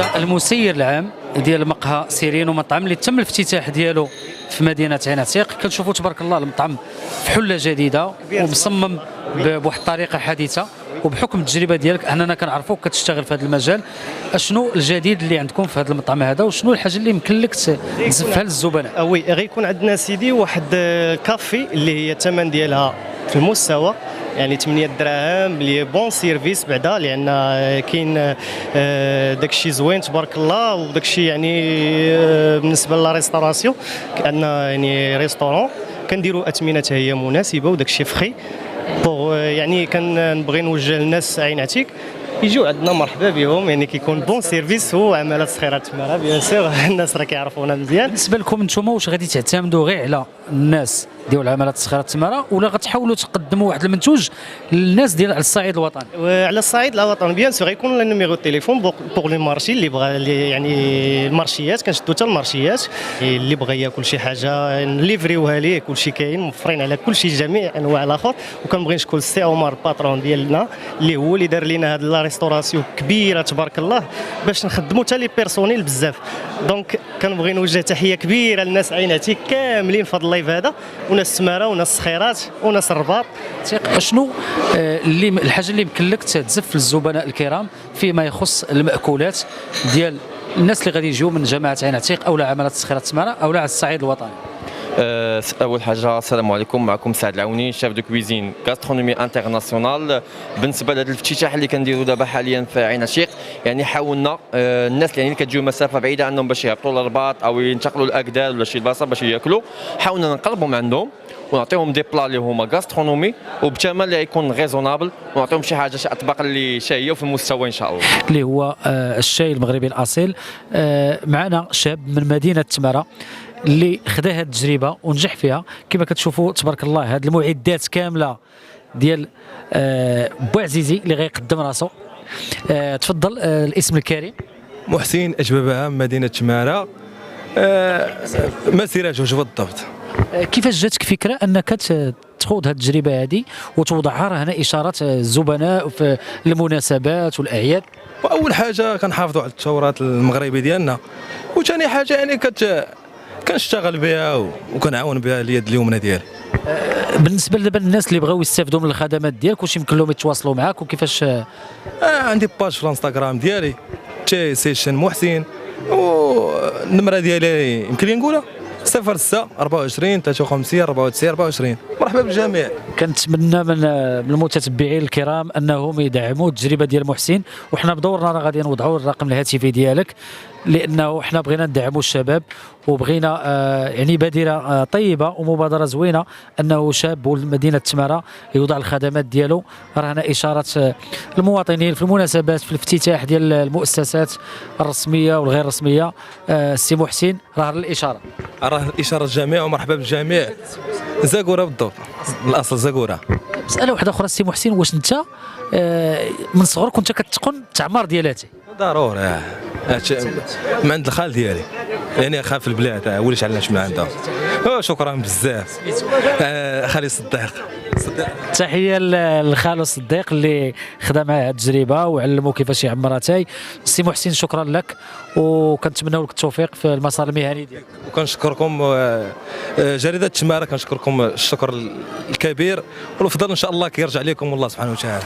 انت المسير العام ديال مقهى سيرين ومطعم اللي تم الافتتاح ديالو في مدينه عين عتيق. كنشوفوا تبارك الله المطعم في حله جديده ومصمم بواحد الطريقه حديثه، وبحكم التجربه ديالك اننا كنعرفوك كتشتغل في هذا المجال، اشنو الجديد اللي عندكم في هذا المطعم هذا وشنو الحاجه اللي يمكن لك تزفها للزبناء؟ وي غيكون عندنا سيدي واحد كافي اللي هي الثمن ديالها في المستوى، يعني 8 دراهم اللي هي بون سيرفيس بعدا، لان كاين داكشي زوين تبارك الله، وداكشي يعني بالنسبه لا ريستوراسيون عندنا يعني ريستورون كنديروا اثمنه هي مناسبه وداكشي فخي بوغ، يعني كنبغي نوجه للناس عين عتيق يجيو عندنا مرحبا بهم، يعني كيكون بون سيرفيس وعملات صغيره تماره بيان سور الناس راه كيعرفونا مزيان. بالنسبه لكم نتوما واش غادي تعتمدوا غير على الناس ديال العملات الصغيره التماره ولا غتحاولوا تقدموا واحد المنتوج للناس ديال على الصعيد الوطني؟ وعلى الصعيد الوطني بيان سور غيكون النيميرو تليفون بوغ لي مارشي اللي بغى، يعني المارشيات كنشدوا حتى المارشيات، اللي بغى ياكل شي حاجه نليفريوها ليه، كلشي كاين موفرين على كلشي جميع انواع الاخر. وكنبغي نشكر السي عمر الباترون ديالنا اللي هو اللي دار لنا هاد لا ريستوراسيون كبيره تبارك الله باش نخدموا حتى لي بيرسونيل بزاف. دونك كنبغي نوجه تحيه كبيره للناس عين عتيق كاملين في هذا اللايف هذا، وناس تماره وناس الصخيرات وناس الرباط. شنو اللي الحاجه اللي يمكن لك تزف للزبناء الكرام فيما يخص المأكولات ديال الناس اللي غادي يجيو من جماعه عين عتيق او عملات الصخيره التماره او على الصعيد الوطني؟ اول حاجه السلام عليكم، معكم سعد العوني شيف دو كويزين غاسترونومي انترناسيونال. بالنسبه لهذا الافتتاح اللي كنديروا دابا حاليا في عين عتيق، يعني حاولنا الناس اللي كتجيو مسافه بعيده عنهم باش يهبطوا للرباط او ينتقلوا لاكدال ولا شي بلاصه باش ياكلوا، حاولنا نقربهم عندهم ونعطيهم دي بلا اللي هما غاسترونومي وبثمن اللي يكون ريزونابل، ونعطيهم شي حاجه شي اطباق اللي شهيه وفي المستوى ان شاء الله. اللي هو الشاي المغربي الاصيل. معنا شاب من مدينه تماره اللي خدا هذه التجربه ونجح فيها كما كتشوفوا تبارك الله. هذه المعدات كامله ديال بوعزيزي اللي غيقدم راسو. تفضل الاسم الكريم. محسن أجبابها مدينه تماره. مسيره جوج بالضبط. كيفاش جاتك فكره انك تخوض هذه التجربه هذه وتوضعها هنا اشارات الزبناء في المناسبات والاعياد؟ واول حاجه كنحافظوا على التراث المغربي ديالنا، وثاني حاجه يعني كنشتغل بها وكنعاون بها اليد اليمنى ديالي. بالنسبه دابا الناس اللي بغاو يستافدوا من الخدمات ديالك واش يمكن لهم يتواصلوا معك وكيفاش؟ عندي باج في الانستغرام ديالي تي سيشن محسن، والنمره ديالي يمكن لي نقولها 06 24 53 94 24. مرحبا بالجميع. كنتمنى من المتتبعين الكرام انهم يدعموا التجربه ديال محسن، وحنا بدورنا راه غادي نوضعوا الرقم الهاتفي ديالك لانه حنا بغينا ندعموا الشباب وبغينا يعني بادره طيبه ومبادره زوينه انه شاب ولمدينه تماره يوضع الخدمات ديالو. راه هنا اشاره المواطنين في المناسبات في الافتتاح ديال المؤسسات الرسميه والغير رسميه. السي محسن راه الاشاره، راه الاشاره الجميع ومرحبا بالجميع. زاكوره بالضبط، الاصل زاكوره. مساله واحده اخرى السي محسن، واش انت من صغرك كنت كتقن التعمار ديالاتي؟ ضروري من عند الخال ديالي، يعني خاف البلاد هو اللي تعلمت من عنده. شكرا بزاف خالي صديق. تحيه للخالو صديق اللي خدا معاه التجربه وعلمو كيفاش يعمر اتاي. السي محسن شكرا لك وكنتمناو لك التوفيق في المسار المهني ديالك. وكنشكركم جريده تماره، كنشكركم الشكر الكبير، والفضل ان شاء الله كيرجع لكم والله سبحانه وتعالى.